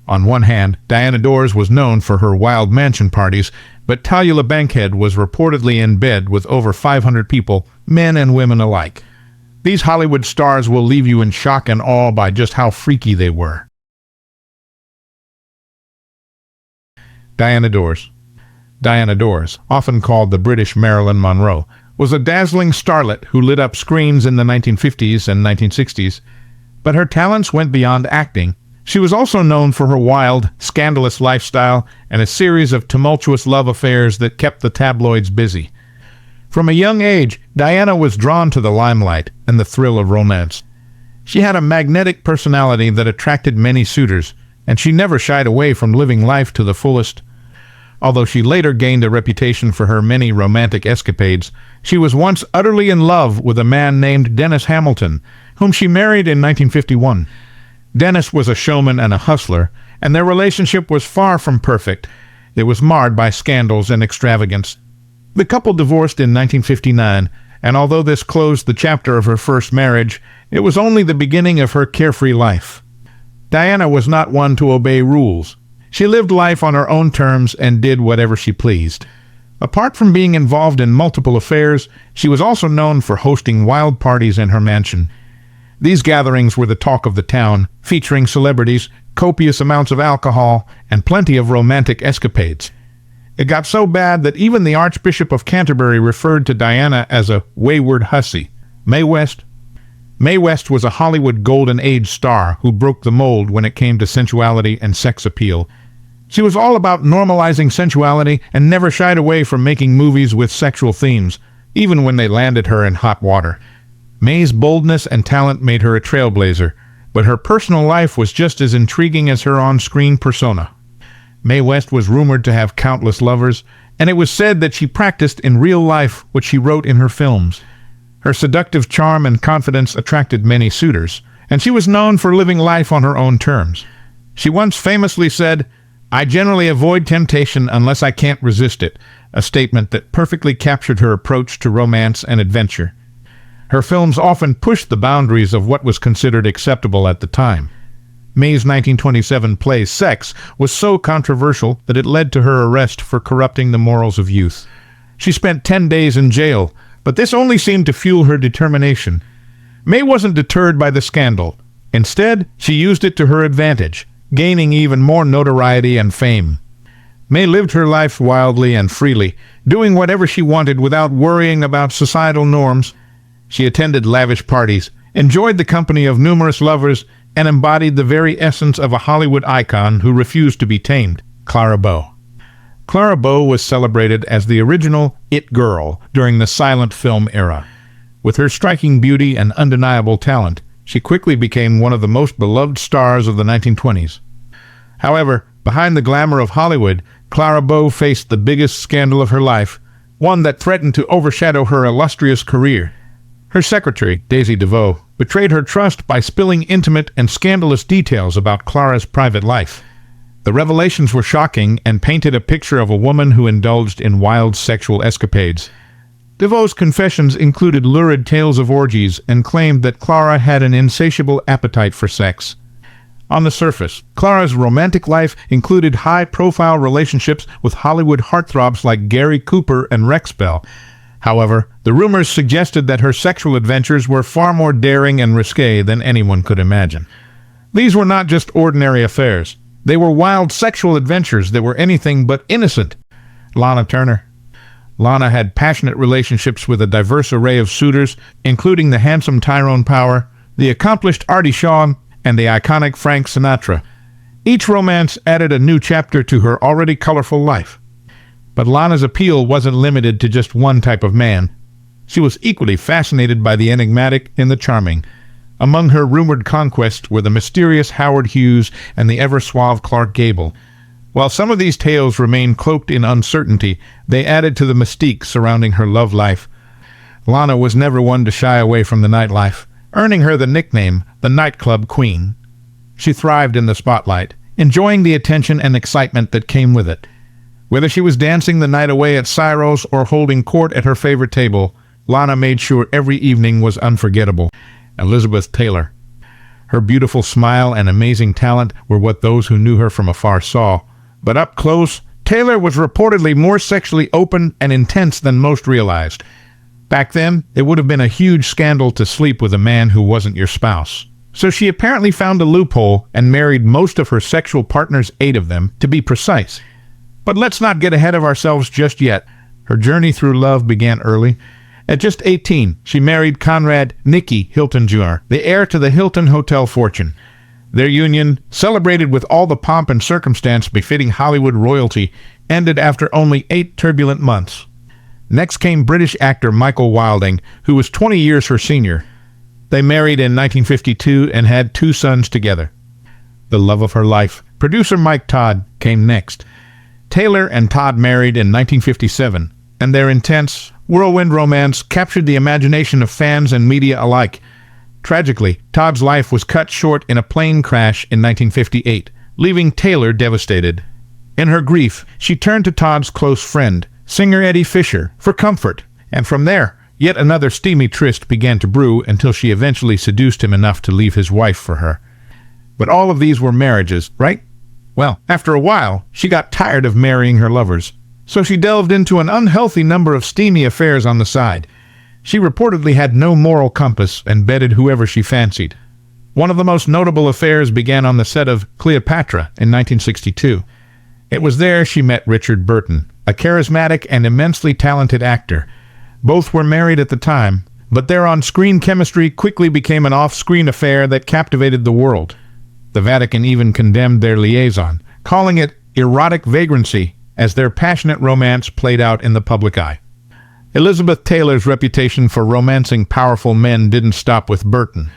On one hand, Diana Dors was known for her wild mansion parties, but Tallulah Bankhead was reportedly in bed with over 500 people, men and women alike. These Hollywood stars will leave you in shock and awe by just how freaky they were. Diana Dors. Diana Dors, often called the British Marilyn Monroe, was a dazzling starlet who lit up screens in the 1950s and 1960s, but her talents went beyond acting. She was also known for her wild, scandalous lifestyle and a series of tumultuous love affairs that kept the tabloids busy. From a young age, Diana was drawn to the limelight and the thrill of romance. She had a magnetic personality that attracted many suitors, and she never shied away from living life to the fullest. Although she later gained a reputation for her many romantic escapades, she was once utterly in love with a man named Dennis Hamilton, whom she married in 1951. Dennis was a showman and a hustler, and their relationship was far from perfect. It was marred by scandals and extravagance. The couple divorced in 1959, and although this closed the chapter of her first marriage, it was only the beginning of her carefree life. Diana was not one to obey rules. She lived life on her own terms and did whatever she pleased. Apart from being involved in multiple affairs, she was also known for hosting wild parties in her mansion. These gatherings were the talk of the town, featuring celebrities, copious amounts of alcohol, and plenty of romantic escapades. It got so bad that even the Archbishop of Canterbury referred to Diana as a wayward hussy. Mae West. Mae West was a Hollywood Golden Age star who broke the mold when it came to sensuality and sex appeal. She was all about normalizing sensuality and never shied away from making movies with sexual themes, even when they landed her in hot water. Mae's boldness and talent made her a trailblazer, but her personal life was just as intriguing as her on-screen persona. Mae West was rumored to have countless lovers, and it was said that she practiced in real life what she wrote in her films. Her seductive charm and confidence attracted many suitors, and she was known for living life on her own terms. She once famously said, "I generally avoid temptation unless I can't resist it," a statement that perfectly captured her approach to romance and adventure. Her films often pushed the boundaries of what was considered acceptable at the time. Mae's 1927 play Sex was so controversial that it led to her arrest for corrupting the morals of youth. She spent 10 days in jail, but this only seemed to fuel her determination. Mae wasn't deterred by the scandal. Instead, she used it to her advantage, gaining even more notoriety and fame. Mae lived her life wildly and freely, doing whatever she wanted without worrying about societal norms. She attended lavish parties, enjoyed the company of numerous lovers, and embodied the very essence of a Hollywood icon who refused to be tamed, Clara Bow. Clara Bow was celebrated as the original It Girl during the silent film era. With her striking beauty and undeniable talent, she quickly became one of the most beloved stars of the 1920s. However, behind the glamour of Hollywood, Clara Bow faced the biggest scandal of her life, one that threatened to overshadow her illustrious career. Her secretary, Daisy DeVoe, betrayed her trust by spilling intimate and scandalous details about Clara's private life. The revelations were shocking and painted a picture of a woman who indulged in wild sexual escapades. DeVoe's confessions included lurid tales of orgies and claimed that Clara had an insatiable appetite for sex. On the surface, Clara's romantic life included high-profile relationships with Hollywood heartthrobs like Gary Cooper and Rex Bell. However, the rumors suggested that her sexual adventures were far more daring and risque than anyone could imagine. These were not just ordinary affairs. They were wild sexual adventures that were anything but innocent. Lana Turner. Lana had passionate relationships with a diverse array of suitors, including the handsome Tyrone Power, the accomplished Artie Shaw, and the iconic Frank Sinatra. Each romance added a new chapter to her already colorful life. But Lana's appeal wasn't limited to just one type of man. She was equally fascinated by the enigmatic and the charming. Among her rumored conquests were the mysterious Howard Hughes and the ever-suave Clark Gable. While some of these tales remained cloaked in uncertainty, they added to the mystique surrounding her love life. Lana was never one to shy away from the nightlife, earning her the nickname the nightclub queen. She thrived in the spotlight, enjoying the attention and excitement that came with it. Whether she was dancing the night away at Cyro's or holding court at her favorite table, Lana made sure every evening was unforgettable. Elizabeth Taylor. Her beautiful smile and amazing talent were what those who knew her from afar saw. But up close, Taylor was reportedly more sexually open and intense than most realized. Back then, it would have been a huge scandal to sleep with a man who wasn't your spouse. So she apparently found a loophole and married most of her sexual partners, 8 of them, to be precise. But let's not get ahead of ourselves just yet. Her journey through love began early. At just 18, she married Conrad "Nicky" Hilton Jr., the heir to the Hilton Hotel fortune. Their union, celebrated with all the pomp and circumstance befitting Hollywood royalty, ended after only 8 turbulent months. Next came British actor Michael Wilding, who was 20 years her senior. They married in 1952 and had 2 sons together. The love of her life, producer Mike Todd, came next. Taylor and Todd married in 1957, and their intense, whirlwind romance captured the imagination of fans and media alike. Tragically, Todd's life was cut short in a plane crash in 1958, leaving Taylor devastated. In her grief, she turned to Todd's close friend, singer Eddie Fisher, for comfort, and from there, yet another steamy tryst began to brew until she eventually seduced him enough to leave his wife for her. But all of these were marriages, right? Well, after a while, she got tired of marrying her lovers, so she delved into an unhealthy number of steamy affairs on the side. She reportedly had no moral compass and bedded whoever she fancied. One of the most notable affairs began on the set of Cleopatra in 1962. It was there she met Richard Burton, a charismatic and immensely talented actor. Both were married at the time, but their on-screen chemistry quickly became an off-screen affair that captivated the world. The Vatican even condemned their liaison, calling it erotic vagrancy, as their passionate romance played out in the public eye. Elizabeth Taylor's reputation for romancing powerful men didn't stop with Burton.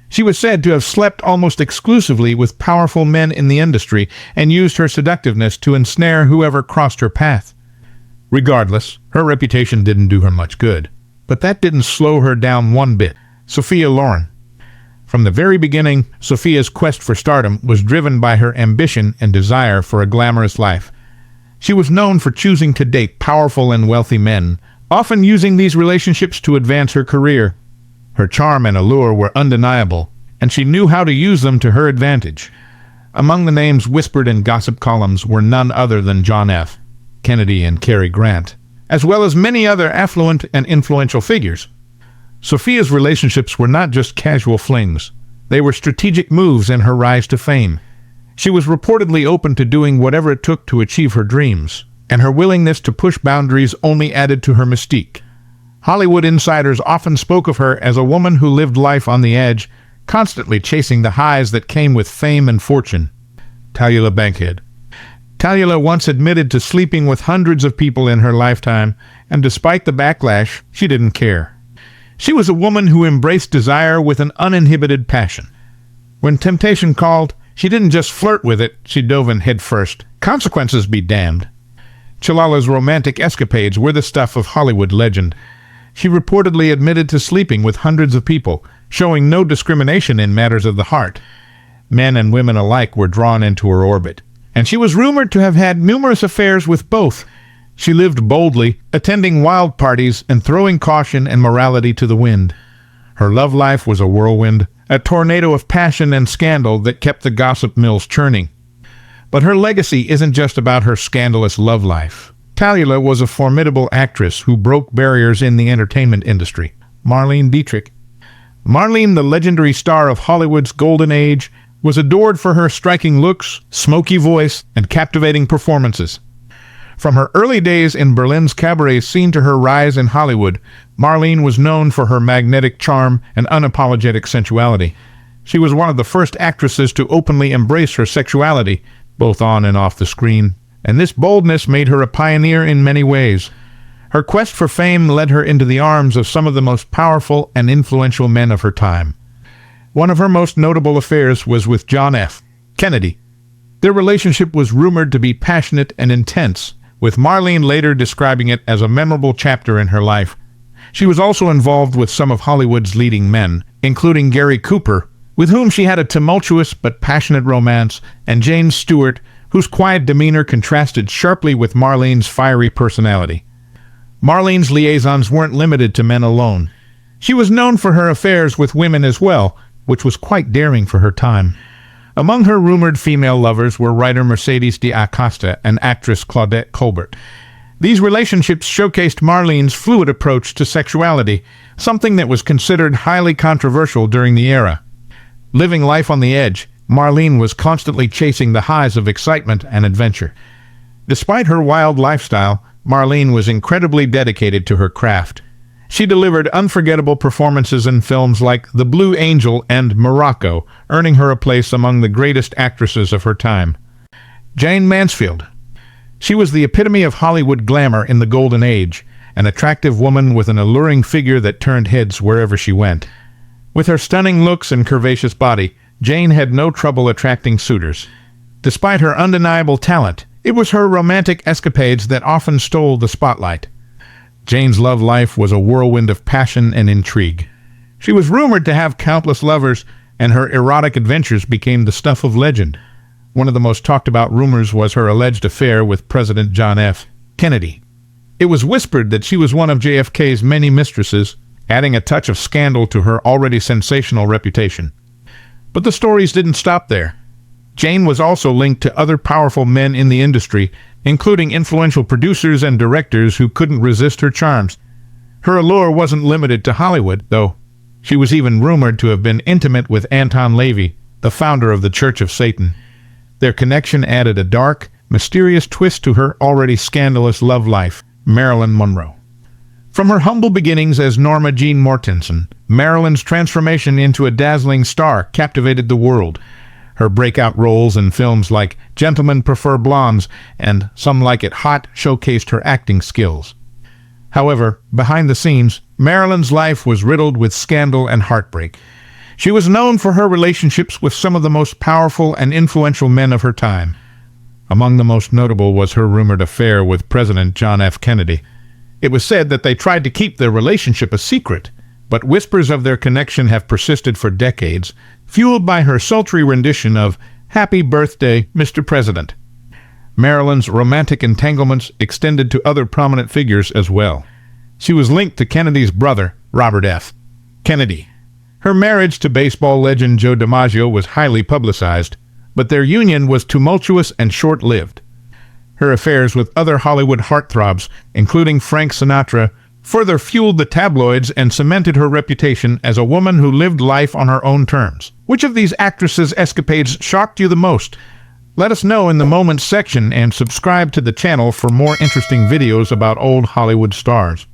She was said to have slept almost exclusively with powerful men in the industry and used her seductiveness to ensnare whoever crossed her path. Regardless, her reputation didn't do her much good. But that didn't slow her down one bit. Sophia Loren. From the very beginning, Sophia's quest for stardom was driven by her ambition and desire for a glamorous life. She was known for choosing to date powerful and wealthy men, often using these relationships to advance her career. Her charm and allure were undeniable, and she knew how to use them to her advantage. Among the names whispered in gossip columns were none other than John F. Kennedy and Cary Grant, as well as many other affluent and influential figures. Sophia's relationships were not just casual flings. They were strategic moves in her rise to fame. She was reportedly open to doing whatever it took to achieve her dreams, and her willingness to push boundaries only added to her mystique. Hollywood insiders often spoke of her as a woman who lived life on the edge, constantly chasing the highs that came with fame and fortune. Tallulah Bankhead. Tallulah once admitted to sleeping with hundreds of people in her lifetime, and despite the backlash, she didn't care. She was a woman who embraced desire with an uninhibited passion. When temptation called, she didn't just flirt with it, she dove in head first. Consequences be damned. Tallulah's romantic escapades were the stuff of Hollywood legend. She reportedly admitted to sleeping with hundreds of people, showing no discrimination in matters of the heart. Men and women alike were drawn into her orbit, and she was rumored to have had numerous affairs with both. She lived boldly, attending wild parties and throwing caution and morality to the wind. Her love life was a whirlwind, a tornado of passion and scandal that kept the gossip mills churning. But her legacy isn't just about her scandalous love life. Tallulah was a formidable actress who broke barriers in the entertainment industry. Marlene Dietrich. Marlene, the legendary star of Hollywood's golden age, was adored for her striking looks, smoky voice, and captivating performances. From her early days in Berlin's cabaret scene to her rise in Hollywood, Marlene was known for her magnetic charm and unapologetic sensuality. She was one of the first actresses to openly embrace her sexuality, both on and off the screen, and this boldness made her a pioneer in many ways. Her quest for fame led her into the arms of some of the most powerful and influential men of her time. One of her most notable affairs was with John F. Kennedy. Their relationship was rumored to be passionate and intense, with Marlene later describing it as a memorable chapter in her life. She was also involved with some of Hollywood's leading men, including Gary Cooper, with whom she had a tumultuous but passionate romance, and James Stewart, whose quiet demeanor contrasted sharply with Marlene's fiery personality. Marlene's liaisons weren't limited to men alone. She was known for her affairs with women as well, which was quite daring for her time. Among her rumored female lovers were writer Mercedes de Acosta and actress Claudette Colbert. These relationships showcased Marlene's fluid approach to sexuality, something that was considered highly controversial during the era. Living life on the edge, Marlene was constantly chasing the highs of excitement and adventure. Despite her wild lifestyle, Marlene was incredibly dedicated to her craft. She delivered unforgettable performances in films like The Blue Angel and Morocco, earning her a place among the greatest actresses of her time. Jayne Mansfield. She was the epitome of Hollywood glamour in the Golden Age, an attractive woman with an alluring figure that turned heads wherever she went. With her stunning looks and curvaceous body, Jayne had no trouble attracting suitors. Despite her undeniable talent, it was her romantic escapades that often stole the spotlight. Jayne's love life was a whirlwind of passion and intrigue. She was rumored to have countless lovers, and her erotic adventures became the stuff of legend. One of the most talked about rumors was her alleged affair with President John F. Kennedy. It was whispered that she was one of JFK's many mistresses, adding a touch of scandal to her already sensational reputation. But the stories didn't stop there. Jayne was also linked to other powerful men in the industry, including influential producers and directors who couldn't resist her charms. Her allure wasn't limited to Hollywood, though. She was even rumored to have been intimate with Anton LaVey, the founder of the Church of Satan. Their connection added a dark, mysterious twist to her already scandalous love life. Marilyn Monroe. From her humble beginnings as Norma Jean Mortensen, Marilyn's transformation into a dazzling star captivated the world. Her breakout roles in films like Gentlemen Prefer Blondes and Some Like It Hot showcased her acting skills. However, behind the scenes, Marilyn's life was riddled with scandal and heartbreak. She was known for her relationships with some of the most powerful and influential men of her time. Among the most notable was her rumored affair with President John F. Kennedy. It was said that they tried to keep their relationship a secret, but whispers of their connection have persisted for decades, fueled by her sultry rendition of Happy Birthday, Mr. President. Marilyn's romantic entanglements extended to other prominent figures as well. She was linked to Kennedy's brother, Robert F. Kennedy. Her marriage to baseball legend Joe DiMaggio was highly publicized, but their union was tumultuous and short-lived. Her affairs with other Hollywood heartthrobs, including Frank Sinatra, further fueled the tabloids and cemented her reputation as a woman who lived life on her own terms. Which of these actresses' escapades shocked you the most? Let us know in the Moments section and subscribe to the channel for more interesting videos about old Hollywood stars.